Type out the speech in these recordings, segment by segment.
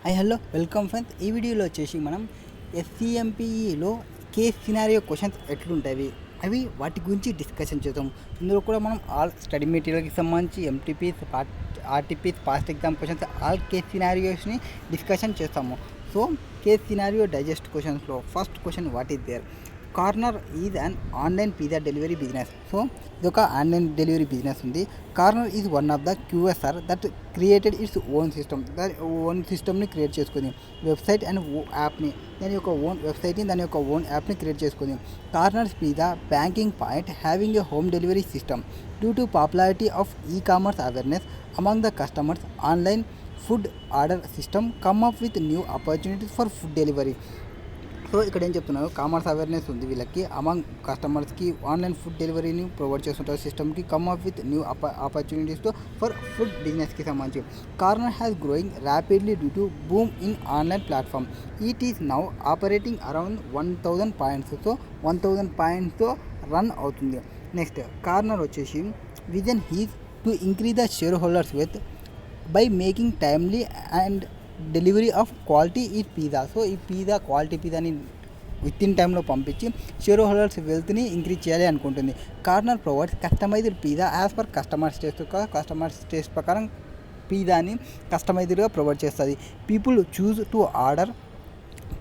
Hello welcome friends. ఈ వీడియోలో వచ్చేసి మనం ఎస్సీఎంపీఈలో కేస్ సినారియో క్వశ్చన్స్ ఎట్లుంటాయి అవి వాటి గురించి డిస్కషన్ చేద్దాం. ఇందులో కూడా మనం ఆల్ స్టడీ మెటీరియల్కి సంబంధించి MTPs RTPs past exam questions all case సినారియోస్ని డిస్కషన్ చేస్తాము. సో కేస్ సినారియో డైజెస్ట్ క్వశ్చన్స్లో first question what is there. Corner is an online pizza delivery business. So ఇది ఒక ఆన్లైన్ డెలివరీ బిజినెస్ ఉంది. Corner is one of the QSR that created its own system. దాని own సిస్టమ్ని create చేసుకుంది, website and యాప్ని, దాని యొక్క own వెబ్సైట్ని, దాని యొక్క ఓన్ యాప్ని క్రియేట్ చేసుకుంది. Corners pizza banking point having a home delivery system due to popularity of e-commerce awareness among the customers. Online food order system come up with new opportunities for food delivery. So ఇక్కడ ఏం చెప్తున్నారు, commerce awareness ఉంది వీళ్ళకి, among కస్టమర్స్కి online food డెలివరీని provide చేస్తుంటారు సిస్టమ్కి. Come up with new opportunities for food బిజినెస్కి సంబంధించి. Corner has growing rapidly due to boom in online platform. It is now operating around 1000 points. So 1000 పాయింట్స్తో రన్ అవుతుంది. నెక్స్ట్ కార్నర్ వచ్చేసి vision his to increase the shareholders with by making timely and delivery of quality ఈ pizza. So ఈ pizza quality పిజ్జాని within టైంలో పంపించి shareholders వెల్త్ని increase చేయాలి అనుకుంటుంది. Corner provides customized pizza as per customers taste ప్రకారం పిజ్జాని కస్టమైజ్డ్గా ప్రొవైడ్ చేస్తుంది. People choose to order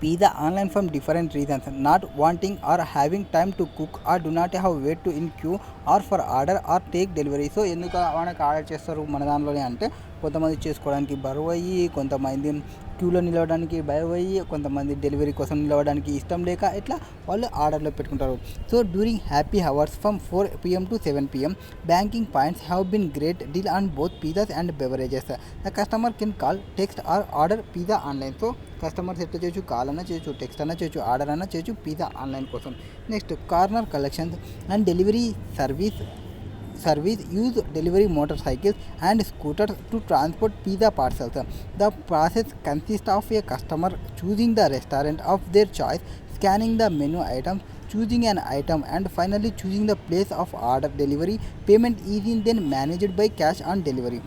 pizza online from different reasons, not wanting or having time to cook or do not have wait to in queue or for order or take delivery. So ఎందుకు మనకు order చేస్తారు మన దానిలోనే అంటే, కొంతమంది చేసుకోవడానికి బరువు అయ్యి, కొంతమంది క్యూలో నిలవడానికి భయం అయ్యి, కొంతమంది డెలివరీ కోసం నిలవడానికి ఇష్టం లేక ఇట్లా వాళ్ళు ఆర్డర్లో పెట్టుకుంటారు. So during happy hours from 4 PM to 7 PM banking points have been great deal on both pizzas and beverages. The customer can call, text are order pizza online. So customers ఎట్లా చేయొచ్చు, call అన్నా చేయొచ్చు, text అన్నా చేయొచ్చు, order అన్నా చేయొచ్చు pizza online కోసం. Next corner collections and delivery service use delivery motorcycles and scooters to transport pizza parcels. The process consists of a customer choosing the restaurant of their choice, scanning the menu items, choosing an item and finally choosing the place of order. Delivery payment is then managed by cash on delivery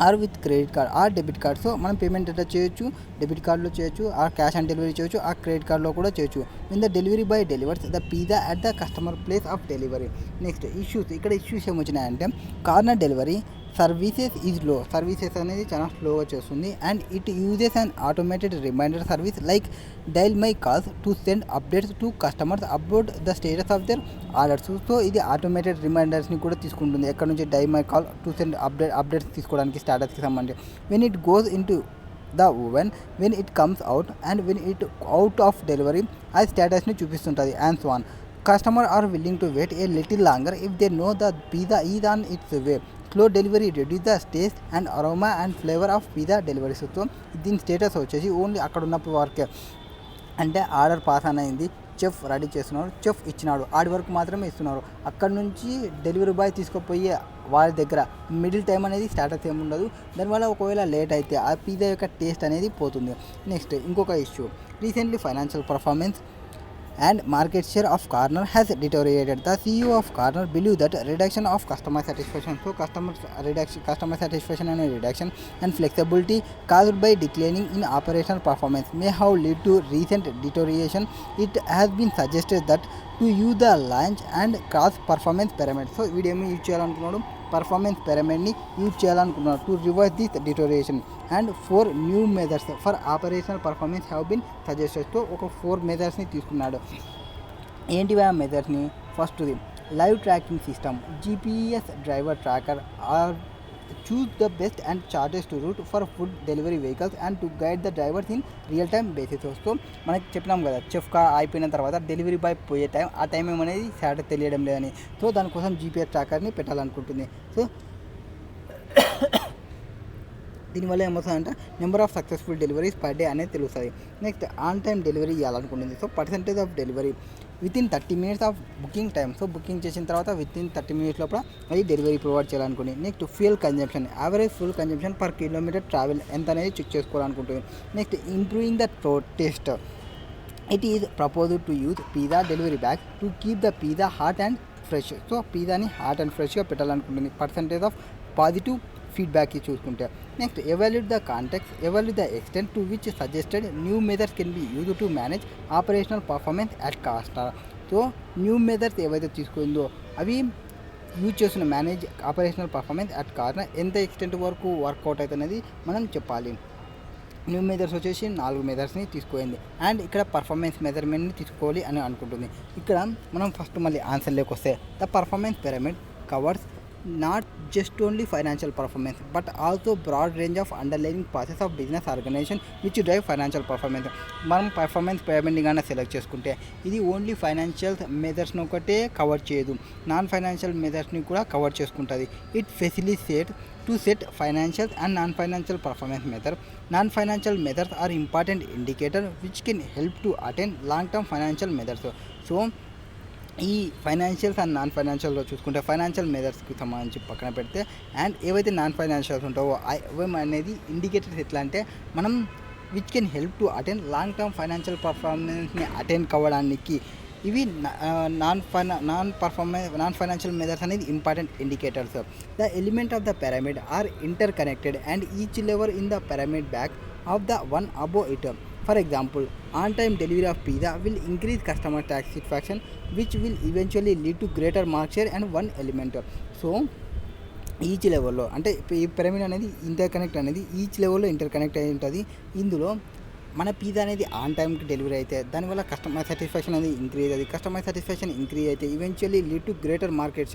or with credit card or debit card. So మనం payment ఎట్లా చేయొచ్చు, debit కార్డులో చేయొచ్చు, ఆ cash on delivery చేయొచ్చు, ఆ credit కార్డులో కూడా చేయొచ్చు. In the delivery boy delivers the pizza at the customer place of delivery. Next issues, ఇక్కడ ఇష్యూస్ ఏమొచ్చినాయంటే, Corner delivery services is low. Services అనేది చాలా స్లోగా చేస్తుంది. And it uses an automated reminder service like dial my calls to send updates to customers about the status of their orders. So ఇది automated రిమైండర్స్ని కూడా తీసుకుంటుంది. ఎక్కడ నుంచి dial my call to send updates తీసుకోవడానికి స్టేటస్కి సంబంధించి. When it goes into the oven, when it comes out and when it out of delivery అది స్టేటస్ని చూపిస్తుంటుంది. And so on. Customer are willing to wait a little longer if they know the pizza is on its way. Slow delivery reduce the taste and aroma and flavour of pizza deliveries. So దీని status వచ్చేసి only అక్కడ ఉన్నప్పుడు వరకే, అంటే order pass అని అయింది, chef ready చేస్తున్నారు, chef ఇచ్చినాడు, ఆడి వరకు మాత్రమే ఇస్తున్నారు. అక్కడ నుంచి డెలివరీ బాయ్ తీసుకుపోయే వాళ్ళ దగ్గర మిడిల్ టైం అనేది స్టార్టర్స్ ఏమి ఉండదు. దానివల్ల ఒకవేళ లేట్ అయితే ఆ పిజ్జా యొక్క టేస్ట్ అనేది పోతుంది. నెక్స్ట్ ఇంకొక issue, recently financial performance and market share of Corner has deteriorated. The CEO of Corner believes that reduction of customer satisfaction, so customer satisfaction and reduction and flexibility caused by declining in operational performance may have led to recent deterioration. It has been suggested that to use the lunch and cross performance pyramid. So వీడేమి use చేయాలనుకున్నాడు, performance పిరమిడ్ని use చేయాలనుకున్నారు to reverse this deterioration. And 4 new methods for operational performance have been suggested. తో ఒక 4 మెథడ్స్ని తీసుకున్నాడు. ఏంటివి ఆ మెథడ్స్ని? ఫస్ట్ది live tracking system, GPS driver tracker or choose the best and shortest route for food delivery vehicles and to guide the drivers in real time basis. So మనకి చెప్పినాం కదా, చెఫ్గా అయిపోయిన తర్వాత డెలివరీ బాయ్ పోయే టైం, ఆ టైం ఏమనేది start తెలియడం లేదని. సో దానికోసం జీపీఎస్ ట్రాకర్ని పెట్టాలనుకుంటుంది. సో దీనివల్ల ఏమవుతుందంటే number of successful deliveries per day అనేది తెలుస్తుంది. నెక్స్ట్ ఆన్ టైం డెలివరీ ఇవ్వాలనుకుంటుంది. So percentage of delivery within 30 minutes of booking time. So booking చేసిన తర్వాత వితిన్ 30 minutes లోపల అది డెలివరీ ప్రొవైడ్ చేయాలనుకుంది. Next fuel consumption, average fuel consumption per kilometre travel ఎంత అనేది చెక్ చేసుకోవాలనుకుంటుంది. Next improving the taste. It is proposed to use pizza delivery bag to keep the pizza hot and fresh. So పిజ్జాని hot and ఫ్రెష్గా పెట్టాలనుకుంటుంది. Percentage of positive feedback చూసుకుంటే. Next evaluate the context, evaluate the extent to which suggested new methods can be used to manage operational performance at cost. So new methods ఏవైతే తీసుకుందో అవి use చేస్తున్న manage operational performance at cost ఎంత extent వరకు work out అవుతున్నది మనం చెప్పాలి. New methods వచ్చేసి 4 మెథడ్స్ని తీసుకోయింది and ఇక్కడ పర్ఫార్మెన్స్ మెజర్మెంట్ని తీసుకోవాలి అని అనుకుంటుంది. ఇక్కడ మనం ఫస్ట్ మళ్ళీ ఆన్సర్లోకి వస్తే the performance pyramid covers not just only financial performance but also broad range of underlining process of business organization which drive financial performance. మనం పర్ఫార్మెన్స్ పిరమిడ్ని కానీ సెలెక్ట్ చేసుకుంటే ఇది ఓన్లీ ఫైనాన్షియల్ మెథడ్స్ని ఒకటే కవర్ చేయదు, నాన్ ఫైనాన్షియల్ మెథడ్స్ని కూడా కవర్ చేసుకుంటుంది. It facilitate to set financial and non-financial performance measures. Non-financial measures are important indicators which can help to attain long-term financial measures. So ఈ financials and non ఫైనాన్షియల్లో చూసుకుంటే financial మెజర్స్కి సంబంధించి పక్కన పెడితే and ఏవైతే non financials ఉంటావో అవి అనేది ఇండికేటర్స్ ఎట్లా అంటే మనం which can help to attend long term financial పర్ఫార్మెన్స్ని అటెండ్ కావడానికి ఇవి నాన్ ఫైనాన్షియల్ మెజర్స్ అనేది important indicators. The element of the pyramid are interconnected and each level in the pyramid back of the one above it. For example on time delivery of pizza will increase customer satisfaction which will eventually lead to greater market share and one element. So each లెవెల్లో అంటే ఈ pyramid అనేది inter connect అనేది each లెవెల్లో inter connect అయి ఉంటుంది. ఇందులో మన పిజ్జా అనేది ఆన్ టైంకి డెలివరీ అయితే దానివల్ల కస్టమర్ సాటిస్ఫాక్షన్ అనేది ఇంక్రీజ్ అవుతుంది. కస్టమర్ సాటిస్ఫాక్షన్ ఇంక్రీజ్ అయితే eventually lead to greater market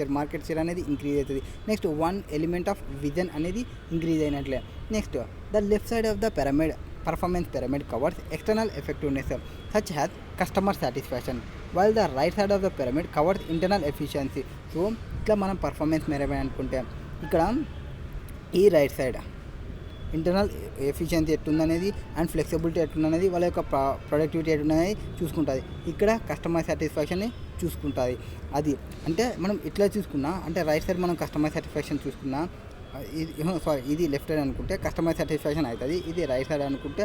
share అనేది ఇంక్రీజ్ అవుతుంది. Next one element of vision అనేది ఇంక్రీజ్ అయినట్లే. Next the left side of the pyramid performance pyramid covers external effectiveness such has customer satisfaction while the right side of the pyramid covers internal efficiency. So ఇట్లా మనం performance measurement అనుకుంటే ఇక్కడ ఈ right side internal efficiency ఎట్లుందనేది and flexibility ఎట్లుందనేది వాళ్ళ యొక్క productivity ఎట్లున్నది చూసుకుంటుంది. ఇక్కడ కస్టమర్ సాటిస్ఫాక్షన్ని చూసుకుంటుంది. అది అంటే మనం ఇట్లా చూసుకున్నా అంటే రైట్ సైడ్ మనం కస్టమర్ సాటిస్ఫాక్షన్ చూసుకున్నా ఇది లెఫ్ట్ సైడ్ అనుకుంటే కస్టమర్ సాటిస్ఫాక్షన్ అవుతుంది, ఇది రైట్ సైడ్ అనుకుంటే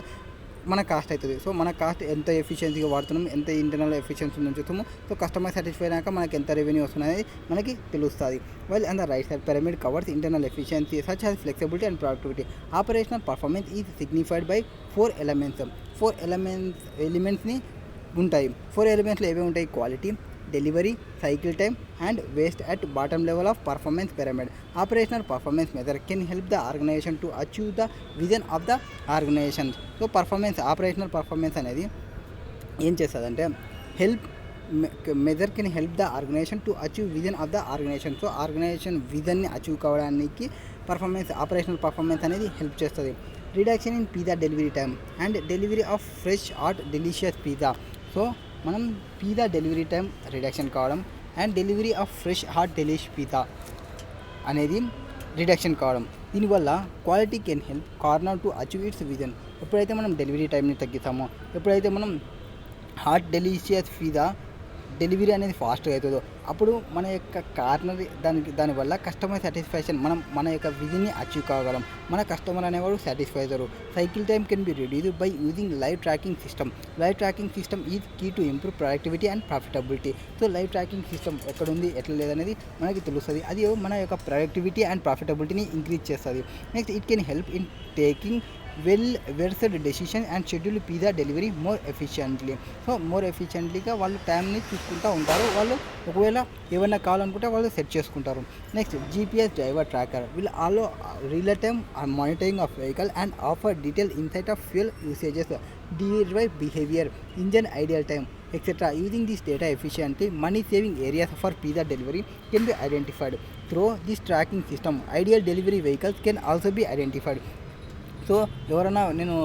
మన కాస్ట్ అవుతుంది. సో మన కాస్ట్ ఎంత ఎఫిషియన్సీగా వాడుతున్నాం, ఎంత ఇంటర్నల్ ఎఫిషియన్సీ ఉందని చూస్తాము. సో కస్టమర్ సాటిస్ఫై అయినాక మనకి ఎంత రెవెన్యూ వస్తున్నది మనకి తెలుస్తుంది. Well and the right side pyramid covers internal efficiency such has flexibility and productivity. Operational performance is signified by 4 elements. 4 ఎలిమెంట్స్ని ఉంటాయి. 4 ఎలిమెంట్స్లో ఏవే ఉంటాయి? Quality, delivery, cycle time and waste at bottom level of performance pyramid. Operational performance method can help the organization to achieve the vision of the organisation. So operational performance అనేది ఏం చేస్తుందంటే measure can help the organization to achieve vision of the organisation. So organisation విజన్ని achieve కావడానికి operational performance అనేది help చేస్తుంది. Reduction in pizza delivery time and delivery of fresh hot delicious pizza. So మనం pizza delivery time reduction కావడం and delivery of fresh hot delicious pizza అనేది reduction కావడం. దీనివల్ల quality can help Corner to achieve its vision. ఎప్పుడైతే మనం delivery టైంని తగ్గిస్తామో, ఎప్పుడైతే మనం హాట్ డెలిషియస్ పిజ్జా డెలివరీ అనేది ఫాస్ట్గా అవుతుందో అప్పుడు మన యొక్క కార్నర్ దానివల్ల కస్టమర్ సాటిస్ఫాక్షన్ మన యొక్క విజన్ని అచీవ్ కాగలం. మన కస్టమర్ అనేవాడు సాటిస్ఫై అవుతారు. Cycle time can be reduce by using live tracking system. Live tracking system is key to improve productivity and profitability. So live tracking system ఎక్కడుంది ఎట్లా లేదనేది మనకి తెలుస్తుంది. అది మన యొక్క ప్రొడక్టివిటీ అండ్ ప్రాఫిటబిలిటీని ఇంక్రీజ్ చేస్తుంది. Next it can help in taking versed decision and schedule pizza delivery more efficiently. So more ఎఫిషియెంట్లీగా వాళ్ళు టైంని చూసుకుంటూ ఉంటారు. వాళ్ళు ఒకవేళ ఏమైనా కావాలనుకుంటే వాళ్ళు సెట్ చేసుకుంటారు. Next GPS driver tracker will allow real time monitoring of vehicle and offer detail insight of fuel usages, driver behaviour, engine ideal time etc. Using this data efficiently, money saving areas for pizza delivery can be identified. Through this tracking system, ideal delivery vehicles can also be identified. So ఎవరైనా నేను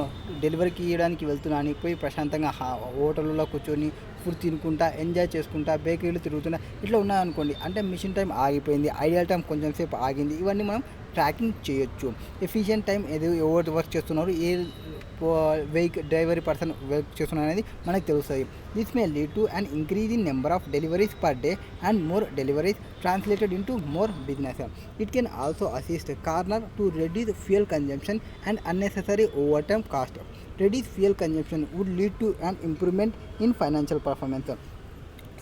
డెలివరీకి ఇవ్వడానికి వెళ్తున్నాను పోయి ప్రశాంతంగా హోటల్లో కూర్చొని food తినుకుంటా ఎంజాయ్ చేసుకుంటా బేకరీలు తిరుగుతుంటా ఇట్లా ఉన్నాయనుకోండి, అంటే మిషన్ టైం ఆగిపోయింది, ఐడియల్ టైం కొంచెం సేపు ఆగింది, ఇవన్నీ మనం ట్రాకింగ్ చేయొచ్చు. ఎఫిషియెంట్ టైం ఎవరు వర్క్ చేస్తున్నారు, ఏ వెహికల్ డ్రైవరీ పర్సన్ వర్క్ చేస్తున్నారు అనేది మనకు తెలుస్తుంది. This may lead to an increase in number of deliveries per day and more deliveries translated into more business. It can also assist corner to reduce fuel consumption and unnecessary overtime cost. Reduce fuel consumption would lead to an improvement in financial performance.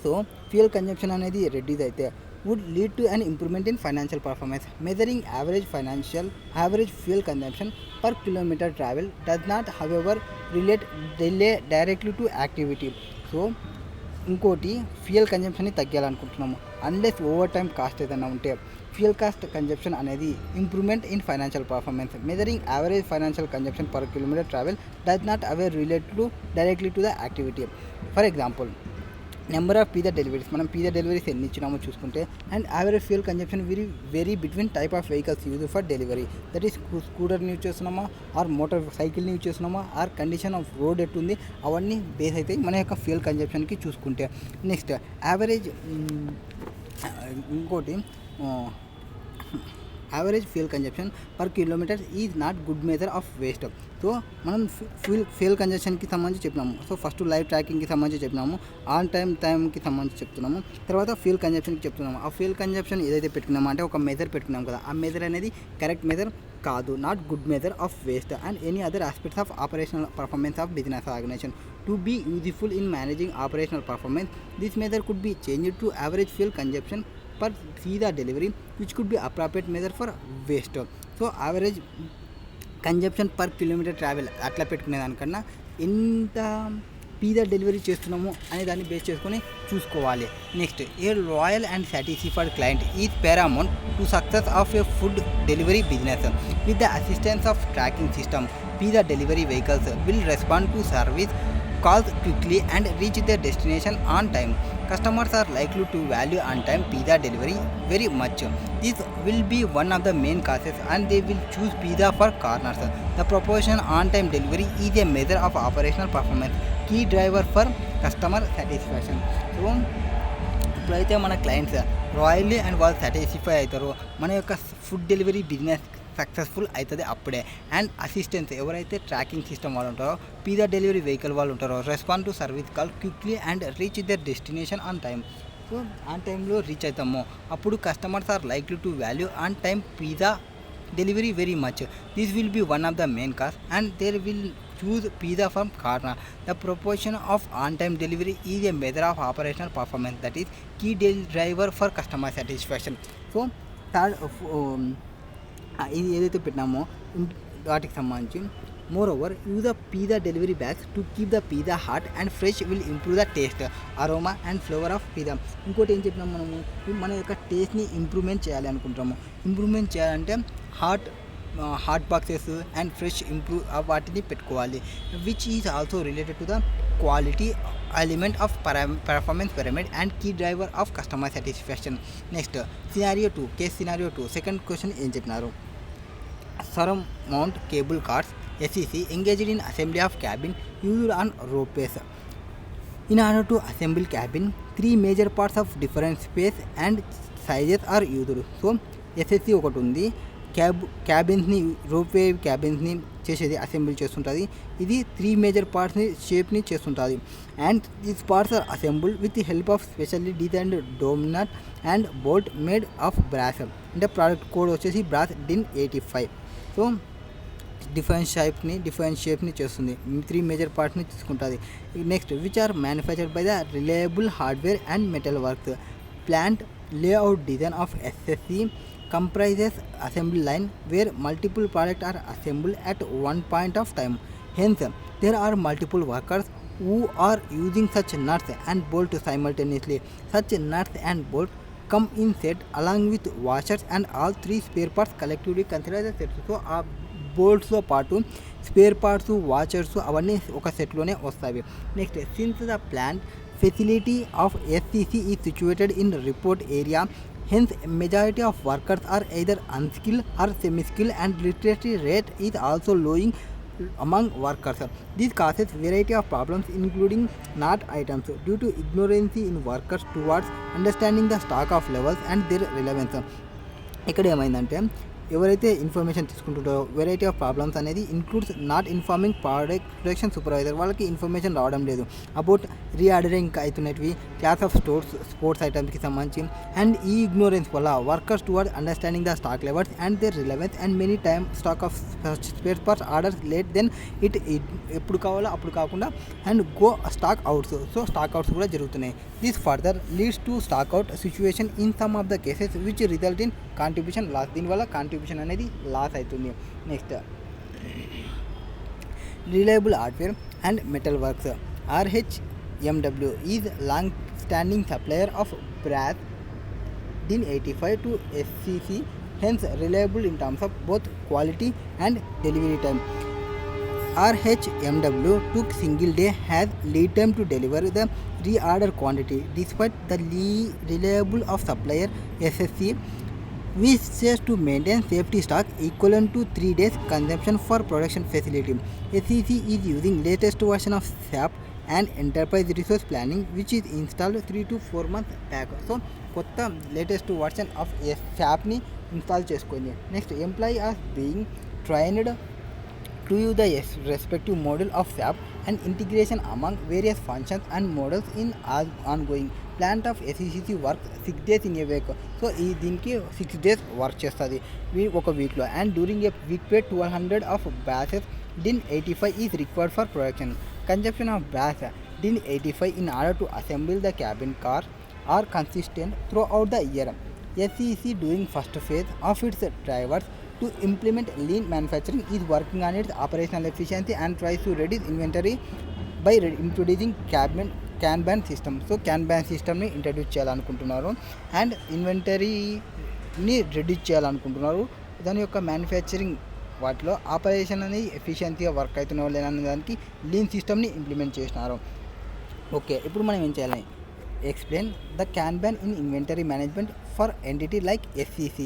So fuel consumption అనేది reduce అయితే would lead to an improvement in financial performance. Measuring average fuel consumption per kilometer travel does not, however, relate directly to activity. So ఇంకోటి fuel కన్జంప్షన్ని తగ్గాలనుకుంటున్నాము unless over time cost ఏదైనా ఉంటే fuel cost consumption అనేది improvement in financial performance. Measuring average financial consumption per kilometre travel does not away relate to directly to the activity. For example, number of pizza deliveries, మనం pizza deliveries ఎన్ని ఇచ్చినామో చూసుకుంటే, and average fuel consumption vary between type of vehicles use for delivery. That is స్కూటర్ని use చేస్తున్నామా, or motor సైకిల్ని use చేస్తున్నామా, or condition of road ఎట్టుంది, అవన్నీ బేస్ అయితే మన యొక్క ఫ్యూయల్ కన్జంప్షన్కి చూసుకుంటే. నెక్స్ట్ యావరేజ్, ఇంకోటి average fuel consumption per kilometre is not good measure of waste. So మనం ఫ్యూయల్ కన్జంప్షన్కి సంబంధించి చెప్పినాము. సో ఫస్ట్ లైవ్ ట్రాకింగ్కి సంబంధించి చెప్పినాము, ఆన్ టైంకి సంబంధించి చెప్తున్నాము, తర్వాత ఫ్యూయల్ కన్జంప్షన్కి చెప్తున్నాము. ఆ ఫ్యూయల్ కన్జంప్షన్ ఏదైతే పెట్టుకున్నామో అంటే ఒక మెజర్ పెట్టుకున్నాం కదా, ఆ మెజర్ అనేది కరెక్ట్ మెజర్ కాదు, not good measure of waste and any other aspects of operational performance of business organization. To be useful in managing operational performance, this measure could be changed to average fuel consumption per pizza delivery, which could be appropriate measure for waste. So average consumption per kilometre travel అట్లా పెట్టుకునే దానికన్నా ఎంత pizza delivery చేస్తున్నాము అనే దాన్ని base చేసుకొని చూసుకోవాలి. Next, A loyal and satisfied client is paramount to success of A food delivery business. With the assistance of tracking system, pizza delivery vehicles will respond to service calls quickly and reach their destination on time. Customers are likely to value on-time pizza delivery very much. This will be one of the main causes and they will choose pizza for corners. The proportion on-time delivery is a measure of operational performance, key driver for customer satisfaction. So, ఇప్పుడైతే మన clients రాయల్లీ and వాళ్ళు satisfy అవుతారో మన యొక్క food delivery business successful అవుతుంది అప్పుడే. And assistance, ఎవరైతే ట్రాకింగ్ సిస్టమ్ వాళ్ళు ఉంటారో, పిజ్జా డెలివరీ వెహికల్ వాళ్ళు ఉంటారో, respond to service call quickly and reach their destination on time. So on టైంలో రీచ్ అవుతామో అప్పుడు customers are likely to value on time pizza delivery very much. This will be one of the main cause and they will choose pizza from corner. The proportion of on-time delivery is a measure of operational performance, that is key driver for customer satisfaction. So third, ఇది ఏదైతే పెట్టినామో వాటికి సంబంధించి, more over use the pizza delivery bags to keep the pizza hot and fresh will improve the taste, aroma and flavour of pizza. ఇంకోటి ఏం చెప్పినాము, మనము మన యొక్క టేస్ట్ని ఇంప్రూవ్మెంట్ చేయాలి అనుకుంటాము. ఇంప్రూవ్మెంట్ చేయాలంటే హాట్ బాక్సెస్ అండ్ ఫ్రెష్ వాటిని పెట్టుకోవాలి, which is also related to the quality element of performance pyramid and key driver of customer satisfaction. Next, scenario 2, case scenario 2, second question ఏం చెప్పినారు, surmount cable cars SEC engaged in assembly of cabin used on ropes. In order to assemble cabin, 3 major parts of different space and sizes are used. So SSC ఒకటి ఉంది, క్యాబిన్స్ని ropeway క్యాబిన్స్ని చేసేది assembly చేస్తుంటుంది. ఇది 3 major పార్ట్స్ని షేప్ని చేస్తుంటుంది. And these parts are assembled with the help of specially designed dome nut and bolt made of brass. అంటే product code వచ్చేసి బ్రాస్ DIN 85. సో డిఫరెంట్ షేప్ని చేస్తుంది, 3 మేజర్ పార్ట్స్ని తీసుకుంటుంది. Next, which are manufactured by the reliable hardware and metal works. Plant layout design of SSC comprises assembly line where multiple products are assembled at one point of time. Hence, there are multiple workers who are using such nuts and bolts simultaneously. Such nuts and bolts come in set along with washers and all 3 spare parts collectively considered as a set. So, ఆ బోల్ట్స్తో పాటు spare parts, watchers అవన్నీ ఒక సెట్లోనే వస్తాయి. Next, since the plant facility of SCC is situated in report area, hence majority of workers are either unskilled or semi-skilled and literacy rate is also lowing among workers. This causes variety of problems including not items due to ignorance in workers towards understanding the stock of levels and their relevance. ఇక్కడ ఏమైందంటే ఎవరైతే information తీసుకుంటుంటారో variety of problems అనేది includes not informing production supervisor, వాళ్ళకి information రావడం లేదు about reordering అవుతున్నవి class of sports ఐటమ్స్కి సంబంధించి. అండ్ ఈ ఇగ్నోరెన్స్ వల్ల workers toward understanding the stock levels and their relevance and many time stock of spare parts orders late then it ఎప్పుడు కావాలో అప్పుడు కాకుండా and go stock outs. So stock outs కూడా జరుగుతున్నాయి. This further leads to stock out situation in some of the cases which result in contribution loss. దీనివల్ల contribution అనేది loss అవుతుంది. Next reliable hardware and metal works. RHMW is long standing supplier of brass DIN 85 to SCC, hence reliable in terms of both quality and delivery time. RHMW took single day has lead time to deliver the reorder quantity despite the reliable of supplier SSC wishes to maintain safety stock equivalent to 3 days consumption for production facility. SEC is using latest version of SAP and enterprise resource planning which is installed 3 to 4 months back. So కొత్త latest version of SAPని install చేసుకుంది. Next employee are being trained to use the respective model of SAP and integration among various functions and models in ongoing. Plant of SECC work 6 days in a week. So ఈ దీనికి 6 days work చేస్తుంది ఒక వీక్లో. And during a week pay 1200 of batches DIN 85 is required for production. Consumption of batch DIN 85 in order to assemble the cabin car are consistent throughout the year. SEC doing first phase of its drivers to implement lean manufacturing is working on its operational efficiency and tries to reduce inventory by introducing Kanban system. So Kanban సిస్టమ్ని introduce చేయాలనుకుంటున్నారు and ఇన్వెంటరీని reduce చేయాలనుకుంటున్నారు. దాని యొక్క manufacturing వాటిలో operation అనేది ఎఫిషియన్సీగా work అవుతున్న లేనన్న దానికి lean సిస్టమ్ని ఇంప్లిమెంట్ చేసినారు. ఓకే, ఇప్పుడు మనం ఏం చేయాలి? Explain the Kanban in inventory management for entity like SEC.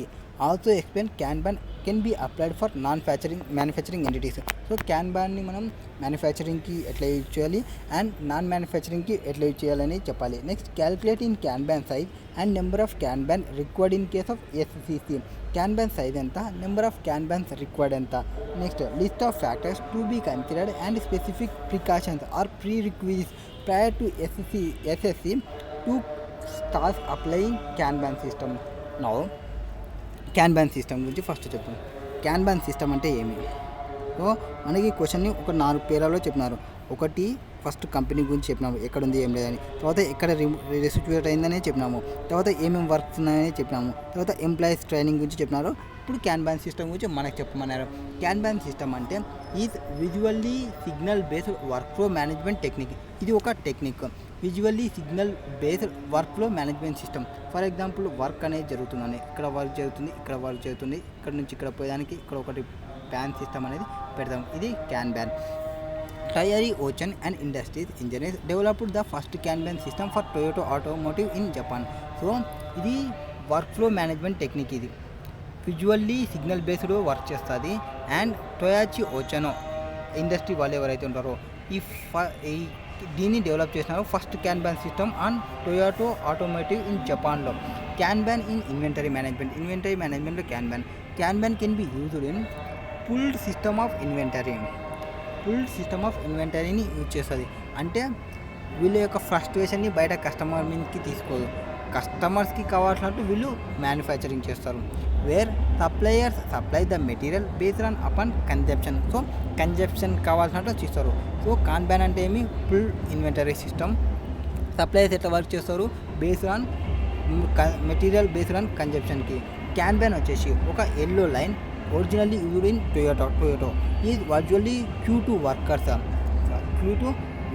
Also explain Kanban can be applied for manufacturing entities. So Kanbanని మనం మ్యానుఫ్యాక్చరింగ్కి ఎట్లా యూజ్ చేయాలి అండ్ నాన్ మ్యానుఫ్యాక్చరింగ్కి ఎట్లా యూజ్ చేయాలని చెప్పాలి. Next calculate in Kanban size and number of Kanban required in case of SCC. Kanban size ఎంత, number of Kanbans required ఎంత. Next list of factors to be considered and specific precautions or prerequisites prior to SSC to start applying Kanban system. Now Kanban system గురించి first చెప్తాం. Kanban system అంటే ఏమి? So మనకి క్వశ్చన్ని ఒక 4 పేరాల్లో చెప్పినారు. ఒకటి ఫస్ట్ కంపెనీ గురించి చెప్పినాము, ఎక్కడ ఉంది ఏం లేదని. తర్వాత ఎక్కడ రిసిట్యూట్ అయిందనే చెప్పినాము. తర్వాత ఏమేమి వర్క్స్ ఉన్నాయని చెప్పినాము. తర్వాత ఎంప్లాయీస్ ట్రైనింగ్ గురించి చెప్పినారు. ఇప్పుడు Kanban సిస్టమ్ గురించి మనకు చెప్పమన్నారు. Kanban సిస్టమ్ అంటే is visually signal based work flow management technique. ఇది ఒక technique, visually signal based work flow management system. For example work అనేది జరుగుతుందని, ఇక్కడ వర్క్ జరుగుతుంది, ఇక్కడ వర్క్ జరుగుతుంది, ఇక్కడ నుంచి ఇక్కడ పోయేదానికి ఇక్కడ ఒకటి ప్యాన్ సిస్టమ్ అనేది పెడతాం. ఇది Kanban. Taieri Ocean and Industries engineers developed the first Kanban system for Toyota Automotive in Japan. So ఇది వర్క్ ఫ్లో మేనేజ్మెంట్ టెక్నిక్. ఇది విజువల్లీ సిగ్నల్ బేస్డ్ వర్క్ చేస్తుంది. అండ్ టొయాచి ఓచనో ఇండస్ట్రీ వాళ్ళు ఎవరైతే ఉంటారో ఈ దీన్ని డెవలప్ చేసినారు first Kanban system on Toyota automotive in జపాన్లో. Kanban ఇన్ ఇన్వెంటరీ మేనేజ్మెంట్లో Kanban can be used in pulled system of ఇన్వెంటరీని యూజ్ చేస్తుంది. అంటే వీళ్ళ యొక్క ఫ్రస్ట్రేషన్ని బయట కస్టమర్ మీదకి తీసుకోదు, కస్టమర్స్కి కావాల్సినట్టు వీళ్ళు మ్యానుఫ్యాక్చరింగ్ చేస్తారు. Where suppliers supply the material based on upon consumption. So consumption కావాల్సినట్టు చేస్తారు. సో Kanban అంటే ఏమి? Full inventory system. సప్లయర్స్ ఎట్లా వర్క్ చేస్తారు? Based on material based on కన్జంప్షన్కి. Kanban వచ్చేసి ఒక yellow line originally used in Toyota is virtually cue to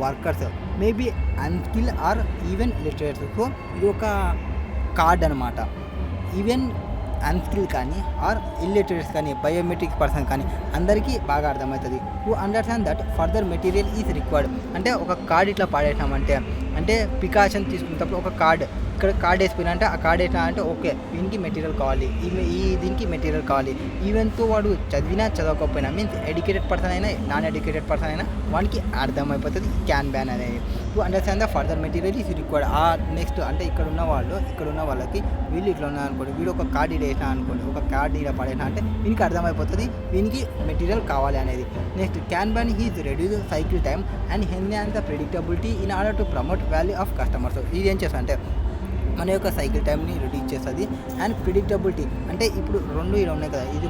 workers maybe unskill or even literates. So ఇది ఒక కార్డ్ అనమాట. ఈవెన్ అన్స్కిల్ కానీ or illiterates కానీ బయోమెట్రిక్ పర్సన్ కానీ అందరికీ బాగా అర్థమవుతుంది. To understand that further material is required. అంటే ఒక కార్డ్ ఇట్లా పాడేసామంటే అంటే ప్రికాషన్ తీసుకునేటప్పుడు ఒక కార్డ్ ఇక్కడ కార్డ్ వేసిపోయినా అంటే ఆ కార్డ్ వేసినా అంటే ఓకే దీనికి మెటీరియల్ కావాలి, దీనికి మెటీరియల్ కావాలి. ఈవెన్తో వాడు చదివినా చదవకపోయినా మీన్స్ ఎడ్యుకేటెడ్ పర్సన్ అయినా నాన్ ఎడ్యుకేటెడ్ పర్సన్ అయినా వానికి అర్థమైపోతుంది క్యాన్ బ్యాన్ అనేది. To understand the further material is required. Next అంటే ఇక్కడ ఉన్న వాళ్ళకి వీళ్ళు ఇట్లా ఉన్నారు అనుకోండి, వీడు ఒక కార్డ్ ఇడ వేసినా అనుకోండి, ఒక కార్డ్ ఇడ పడేసినా అంటే వీనికి అర్థమైపోతుంది వీనికి మెటీరియల్ కావాలి అనేది. Next kanban is reduce cycle time and enhance the predictability in order to promote value of customers. ఇది ఏం చేస్తా అంటే మన యొక్క సైకిల్ టైంని రిడ్యూస్ చేస్తుంది అండ్ ప్రిడిక్టబిలిటీ. అంటే ఇప్పుడు రెండు ఇలా ఉన్నాయి కదా, ఇది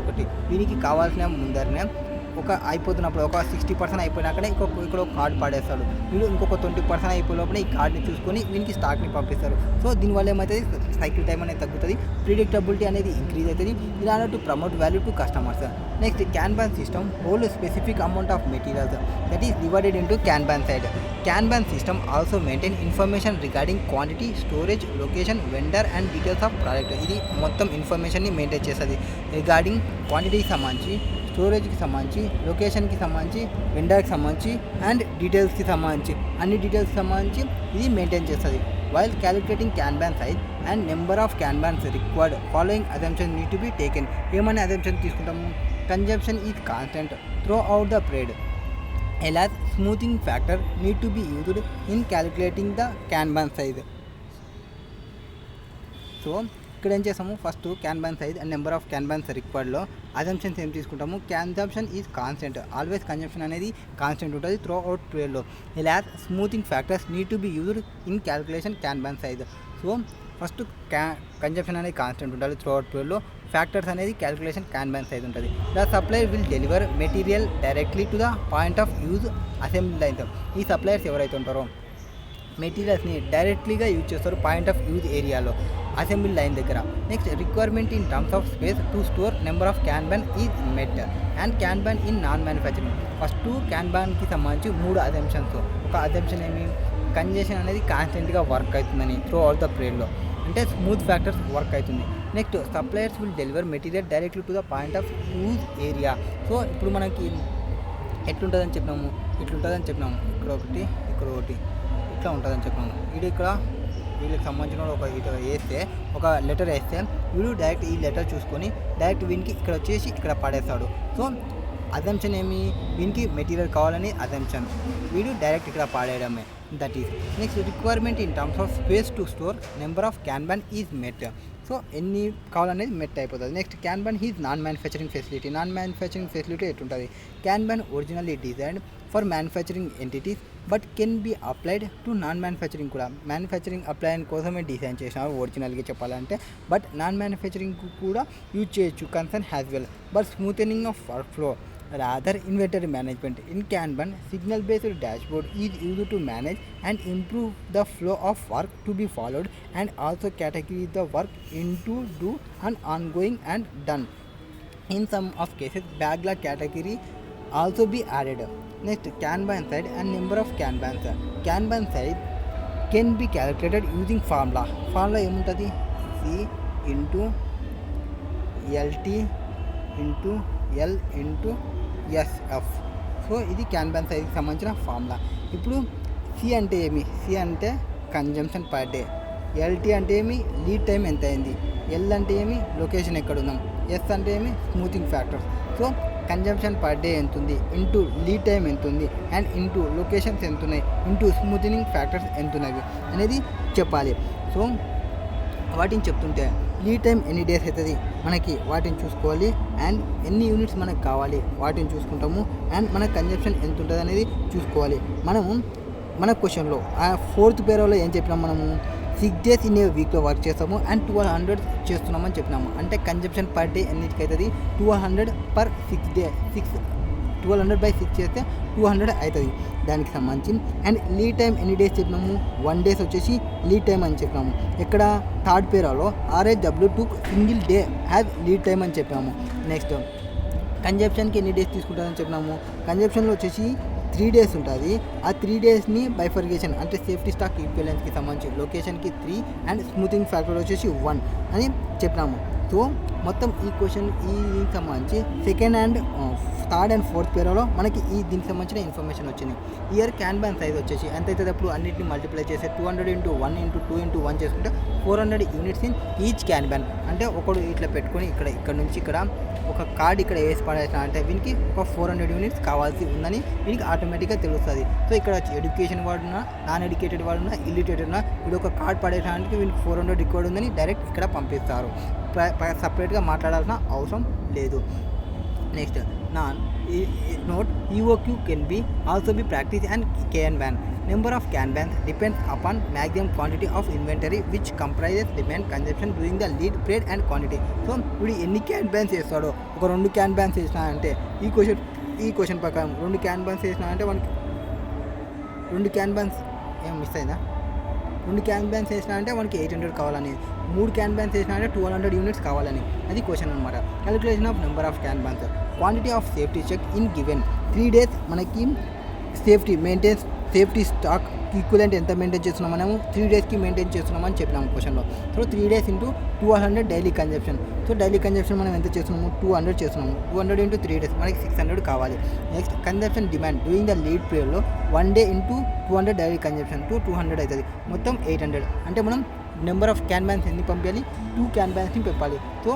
ఒకటి దీనికి కావాల్సిన ముందరనే ఒక అయిపోతున్నప్పుడు ఒక 60% అయిపోయినాకనే ఇక్కడ ఒక కార్డ్ పాడేస్తాడు, వీడు ఇంకొక 20% అయిపోయే లోపల ఈ కార్డ్ని చూసుకొని వీనికి స్టాక్ని పంపిస్తారు. సో దీనివల్ల ఏమవుతుంది సైకిల్ టైం అనేది తగ్గుతుంది, ప్రిడిక్టబిలిటీ అనేది ఇంక్రీజ్ అవుతుంది in order to promote value to customers. Next kanban system hold specific amount of materials that is divided into can ban side. Can ban system also maintain information regarding quantity, storage, location, vendor and details of product. ఇది మొత్తం ఇన్ఫర్మేషన్ని maintain చేస్తుంది regarding క్వాంటిటీకి సంబంధించి, స్టోరేజ్కి సంబంధించి, లొకేషన్కి సంబంధించి, వెండర్కి సంబంధించి అండ్ డీటెయిల్స్కి సంబంధించి అన్ని డీటెయిల్స్కి సంబంధించి ఇది మెయింటైన్ చేస్తుంది. While calculating kanban size and number of kanbans required following assumption need to be taken. ఏమని అజంప్షన్ తీసుకుంటాము? Consumption is constant throughout the period. Less smoothing factor need to be used in calculating the kanban size. So ఇక్కడ ఏం చేస్తాము, first kanban size and number of kanbans రిక్వైర్డ్లో assumptions ఏం తీసుకుంటాము? Consumption is constant, always consumption అనేది constant ఉంటుంది throughout పీరియడ్లో. Less smoothing factors need to be used in calculation kanban size. So first consumption అనేది constant ఉంటుంది throughout పీరియడ్లో, factors అనేది క్యాలిక్యులేషన్ క్యాన్ బ్యాన్ సైజ్ ఉంటుంది. The supplier will deliver material directly to the point of use assembly line. ఈ suppliers ఎవరైతే ఉంటారో మెటీరియల్స్ని డైరెక్ట్లీగా యూజ్ చేస్తారు పాయింట్ ఆఫ్ యూజ్ ఏరియాలో, అసెంబ్లీ లైన్ దగ్గర. Next requirement in terms of space to store number of kanban is met and kanban in non manufacturing. First క్యాన్ బ్యాన్కి సంబంధించి 3 అజంప్షన్స్. ఒక అజంప్షన్ ఏమి, కంజెషన్ అనేది కాన్స్టెంట్గా వర్క్ అవుతుందని త్రూ అవుట్ ద పీరియడ్లో, అంటే స్మూత్ ఫ్యాక్టర్స్ వర్క్ అవుతుంది. Next suppliers will deliver material directly to the point of use area. So ఇప్పుడు మనకి ఎట్లుంటుందని చెప్పినాము, ఇట్లుంటుందని చెప్పినాము, ఇక్కడ ఒకటి ఇట్లా ఉంటుందని చెప్పినాము. ఇక్కడ వీళ్ళకి సంబంధించిన ఒక ఇటు వేస్తే ఒక లెటర్ వేస్తే వీడు డైరెక్ట్ ఈ లెటర్ చూసుకొని డైరెక్ట్ వీనికి ఇక్కడ వచ్చేసి ఇక్కడ పడేస్తాడు. సో అజంప్షన్ ఏమి, వీనికి మెటీరియల్ కావాలని అజంప్షన్, వీడు డైరెక్ట్ ఇక్కడ పాడేయడమే, that is. Next requirement in terms of space to store number of kanban is met. So ఎన్ని కావాలనేది మెట్ అయిపోతుంది. Next kanban is non manufacturing facility. Non manufacturing facility ఎట్లుంటుంది? Kanban originally designed for manufacturing entities but can be applied to non manufacturing కూడా. Manufacturing అప్లైన్ కోసమే design చేసినారు ఒరిజినల్గా చెప్పాలంటే, బట్ నాన్ మ్యానుఫ్యాక్చరింగ్ కూడా యూజ్ చేయొచ్చు concern as well. But smoothening of work flow rather inventory management in Kanban, signal based dashboard is used to manage and improve the flow of work to be followed and also categorize the work into do and ongoing and done. In some of cases backlog category also be added. Next, Kanban size and number of Kanbans. Kanban size can be calculated using formula ఏముంటుంది? C into LT into L into SF. So ఇది క్యాన్బాన్ సైజ్కి సంబంధించిన formula. ఇప్పుడు C అంటే ఏమి? C అంటే consumption per day. LT అంటే ఏమి? Lead time ఎంత అయింది. ఎల్ అంటే ఏమి? లొకేషన్ ఎక్కడ ఉన్నాం. ఎస్ అంటే ఏమి? Smoothing factors. So consumption per day ఎంత ఉంది, ఇంటూ లీడ్ టైం ఎంత ఉంది, అండ్ ఇంటూ లొకేషన్స్ ఎంత ఉన్నాయి, ఇంటూ స్మూతింగ్ ఫ్యాక్టర్స్ ఎంత ఉన్నవి అనేది చెప్పాలి. సో వాటిని చెప్తుంటే లీడ్ టైం ఎన్ని డేస్ అవుతుంది మనకి వాటిని చూసుకోవాలి, అండ్ ఎన్ని యూనిట్స్ మనకు కావాలి వాటిని చూసుకుంటాము, అండ్ మన కన్జంప్షన్ ఎంత ఉంటుంది అనేది చూసుకోవాలి. మనము మన క్వశ్చన్లో ఆ 4th పేరాలో ఏం చెప్పినాము, మనము 6 days ఇన్ ఏ వీక్లో వర్క్ చేస్తాము అండ్ 1200 చేస్తున్నామని చెప్పినాము. అంటే కన్జంప్షన్ పర్ డే ఎన్నిటికి అవుతుంది? 1200 per 6 day. 1200/6 చేస్తే 200 అవుతుంది దానికి సంబంధించి. అండ్ లీడ్ టైం ఎన్ని డేస్ చెప్పినాము? 1 days వచ్చేసి లీడ్ టైం అని చెప్పినాము. ఇక్కడ 3rd పేరాలో RHW2 single day have lead time అని చెప్పాము. నెక్స్ట్ కన్జంప్షన్కి ఎన్ని డేస్ తీసుకుంటుందని చెప్పినాము? కన్జంప్షన్లో వచ్చేసి 3 days ఉంటుంది. ఆ 3 daysని బైఫర్గేషన్ అంటే సేఫ్టీ స్టాక్ ఈక్వివలెన్స్కి సంబంధించి లొకేషన్కి 3 అండ్ స్మూతింగ్ ఫ్యాక్టర్ వచ్చేసి 1 అని చెప్పినాము. సో మొత్తం ఈ క్వశ్చన్ దీనికి సంబంధించి second and third and fourth పేరాలో మనకి దీనికి సంబంధించిన ఇన్ఫర్మేషన్ వచ్చింది. ఇయర్ క్యాన్ బ్యాన్ సైజ్ వచ్చేసి ఎంత అవుతుంది, అప్పుడు అన్నింటిని మల్టిప్లై చేస్తే 200 × 1 × 2 × 1 చేసుకుంటే 400 units in each can ban. అంటే ఒకడు ఇట్లా పెట్టుకొని ఇక్కడ నుంచి ఇక్కడ ఒక కార్డ్ ఇక్కడ వేసి పడేసిన అంటే వీనికి ఒక 400 యూనిట్స్ కావాల్సి ఉందని వీనికి ఆటోమేటిక్గా తెలుస్తుంది. సో ఇక్కడ ఎడ్యుకేషన్ వాడున్నా, నాన్ ఎడ్యుకేటెడ్ వాడున్నా, ఇల్లిటరేటెడ్ ఉన్నా వీడు ఒక కార్డ్ పడేయడానికి వీనికి 400 రికార్డ్ ఉందని డైరెక్ట్ ఇక్కడ పంపిస్తారు. సపరేట్గా మాట్లాడాల్సిన అవసరం లేదు. Next note EOQ can be also be practiced and can ban. Number of can bans depends upon maximum quantity of inventory which comprises demand consumption during the lead period and quantity. So ఇప్పుడు ఎన్ని can bans వేస్తాడో, ఒక 2 can bans వేసినా అంటే ఈ question ప్రకారం 2 can bans వేసినా అంటే మనకి 2 క్యాన్ బ్యాన్స్ ఏం మిస్ అయిందా, 2 క్యాన్ బ్యాన్స్ వేసినా అంటే మనకి 800 కావాలని, 3 క్యాన్ బ్యాన్స్ వేసినా అంటే 200 యూనిట్స్ కావాలని, అది క్వశ్చన్ అనమాట. Calculation of number of kanbans, quantity of safety check in given 3 days మనకి సేఫ్టీ స్టాక్ ఈక్వలెంట్ ఎంత మెయింటైన్ చేస్తున్నాం, మనము 3 daysకి మెయింటైన్ చేస్తున్నామని చెప్పినాము క్వశ్చన్లో. So 3 days × 200 daily consumption. So daily consumption మనం ఎంత చేస్తున్నాము, 200 చేస్తున్నాము. 200 × 3 days మనకి 600 కావాలి. Next consumption demand during the lead పీరియడ్లో 1 day × 200 డైలీ కన్జంప్షన్ 200 అవుతుంది, మొత్తం 800. అంటే మనం నెంబర్ ఆఫ్ క్యాన్ బ్యాన్స్ ఎన్ని పంపించాలి, 2 క్యాన్ బ్యాన్స్ని పంపాలి. సో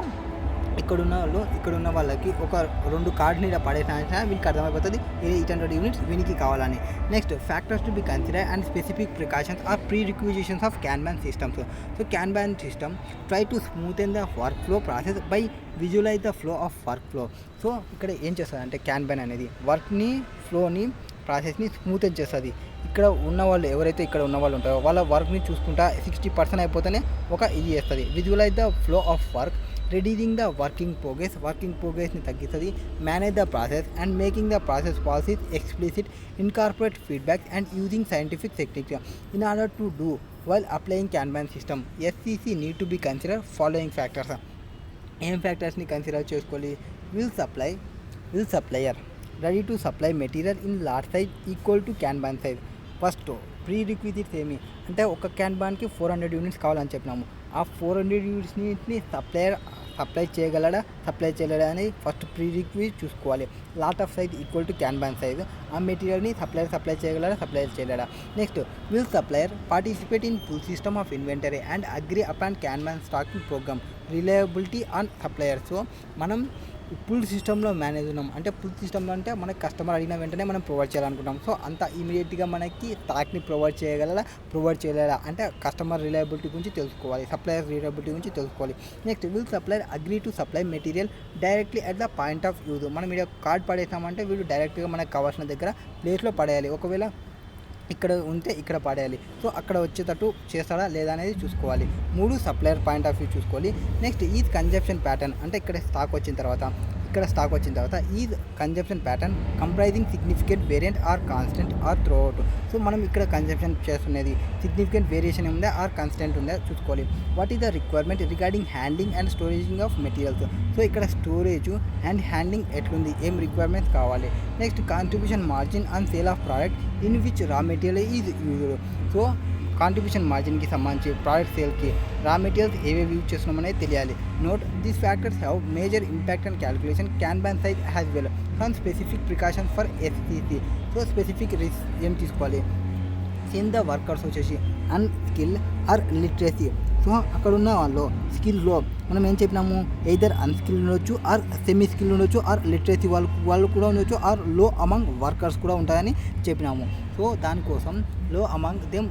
ఇక్కడున్న వాళ్ళకి ఒక 2 కార్డ్ని ఇలా పడేసిన వీనికి అర్థమైపోతుంది 800 యూనిట్స్ వీనికి కావాలని. Next factors to be consider and specific precautions or prerequisitions of kanban systems. So kanban system try to smoothen the work flow process by visualize the flow of work flow. సో ఇక్కడ ఏం చేస్తుంది అంటే can ban అనేది వర్క్ని, ఫ్లోని, ప్రాసెస్ని స్మూతెన్ చేస్తుంది. ఇక్కడ ఉన్నవాళ్ళు ఎవరైతే ఇక్కడ ఉన్నవాళ్ళు ఉంటారో వాళ్ళ వర్క్ని చూసుకుంటా 60% అయిపోతేనే ఒక ఇది చేస్తుంది. Visualize the flow of work, reducing the working progressని తగ్గిస్తుంది. Manage the process and making the process policies explicit, incorporate feedback and using scientific techniques in order to do while applying kanban system. SCC need to be consider following factors. ఏం ఫ్యాక్టర్స్ని consider చేసుకోవాలి, will supplier ready to supply material in large size equal to kanban size. First prerequisites ఏమి అంటే ఒక can బ్యాన్కి 400 units కావాలని చెప్పినాము. ఆ 400 యూనిట్స్ని supply చేయగలడా అని ఫస్ట్ ప్రీ రిక్విజిట్ చూసుకోవాలి. Lot of size equal to kanban size. ఆ మెటీరియల్ని సప్లై చేయగలడా. Next will supplier participate in full system of inventory and agree upon kanban stacking program. Reliability on supplier. So మనం pull సిస్టంలో manage ఉన్నాం అంటే pull సిస్టంలో అంటే మనకి కస్టమర్ అడిగిన వెంటనే మనం ప్రొవైడ్ చేయాలనుకుంటాం. సో అంత ఇమీడియట్గా మనకి స్టాక్ని ప్రొవైడ్ చేయగలరా అంటే కస్టమర్ రిలయబిలిటీ గురించి తెలుసుకోవాలి, సప్లయర్ రిలయబిలిటీ గురించి తెలుసుకోవాలి. Next will supplier agree to supply material directly at the point of use. మనం ఇక్కడ కార్డ్ పడేసామంటే వీళ్ళు డైరెక్ట్గా మనకు కావాల్సిన దగ్గర ప్లేస్లో పడేయాలి. ఒకవేళ ఇక్కడ ఉంటే ఇక్కడ పడేయాలి. సో అక్కడ వచ్చేటట్టు చేస్తాడా లేదా అనేది చూసుకోవాలి. 3 సప్లయర్ పాయింట్ ఆఫ్ వ్యూ చూసుకోవాలి. నెక్స్ట్ ఈ కన్జంప్షన్ ప్యాటర్న్ అంటే ఇక్కడ స్టాక్ వచ్చిన తర్వాత ఈ consumption pattern comprising significant variant or constant or throughout. So మనం ఇక్కడ కన్జంప్షన్ చేస్తున్నది సిగ్నిఫికెంట్ వేరియేషన్ ఉందా ఆర్ కాన్స్టెంట్ ఉందా చూసుకోవాలి. What is the requirement regarding handling and storaging of materials. So ఇక్కడ స్టోరేజ్ అండ్ హ్యాండ్లింగ్ ఎట్లుంది, ఏం రిక్వైర్మెంట్స్ కావాలి. Next contribution margin on sale of product in which raw material is used. So contribution మార్జిన్కి సంబంధించి product సేల్కి raw materials ఏవేవి use చేస్తున్నామనేది తెలియాలి. Note these factors have major impact and calculation kanban size as well. Some specific precautions for SCC. So specific risk ఏం తీసుకోవాలి, since the workers వచ్చేసి unskill or literacy. So అక్కడ ఉన్న వాళ్ళు స్కిల్లో మనం ఏం చెప్పినాము, ఎయిదర్ అన్స్కిల్ ఉండొచ్చు ఆర్ సెమీ స్కిల్ ఉండొచ్చు ఆర్ లిటరసీ వాళ్ళు కూడా ఉండొచ్చు ఆర్ లో అమంగ్ వర్కర్స్ కూడా ఉంటాయని చెప్పినాము. సో దానికోసం లో among them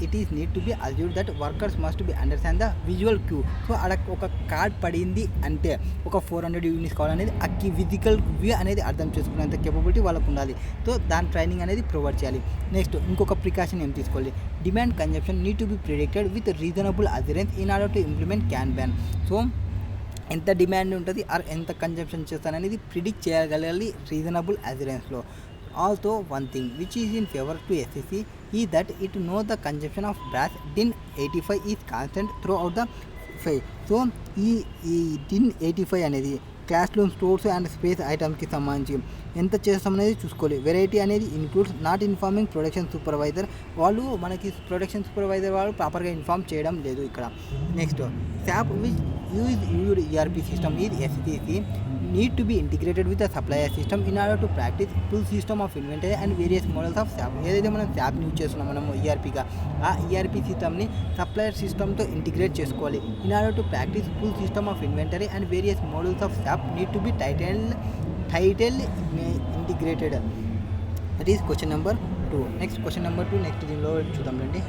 it is need to be assured that workers must be understand the visual cue. So అక్కడ ఒక కార్డ్ పడింది అంటే ఒక 400 యూనిట్స్ కావాలనేది ఆ ఫిజికల్ వ్యూ అనేది అర్థం చేసుకునేంత కేపబిలిటీ వాళ్ళకు ఉండాలి. సో దాని ట్రైనింగ్ అనేది ప్రొవైడ్ చేయాలి. నెక్స్ట్ ఇంకొక ప్రికాషన్ ఏం తీసుకోవాలి, demand consumption need to be predicted with reasonable assurance in order to implement kanban. So ఎంత డిమాండ్ ఉంటుంది ఆర్ ఎంత కన్జంప్షన్ చేస్తాననేది ప్రిడిక్ట్ చేయగలగాలి రీజనబుల్ అజరెన్స్లో. Also one thing which is in favor to SEC is that it knows the consumption of brass DIN 85 is constant throughout the five. So ఈ DIN 85 అనేది class room stores and space ఐటమ్స్కి సంబంధించి ఎంత చేస్తాం అనేది చూసుకోవాలి. Variety అనేది includes not informing production supervisor. వాళ్ళు మనకి ప్రొడక్షన్ సూపర్వైజర్ వాళ్ళు ప్రాపర్గా ఇన్ఫార్మ్ చేయడం లేదు ఇక్కడ. Next SAP which use ERP system is SCC need to be integrated with the supplier system in order to practice full system of inventory and various models of SAP. ఏదైతే మనం SAP use చేస్తున్నాం మనం ERPగా, ఆ ERP సిస్టమ్ని supplier సిస్టమ్తో integrate చేసుకోవాలి. In order to practice full system of inventory and various models of SAP need to B title integrated. That is question number 2. Next question number 2 next దీనిలో చూద్దాం రండి.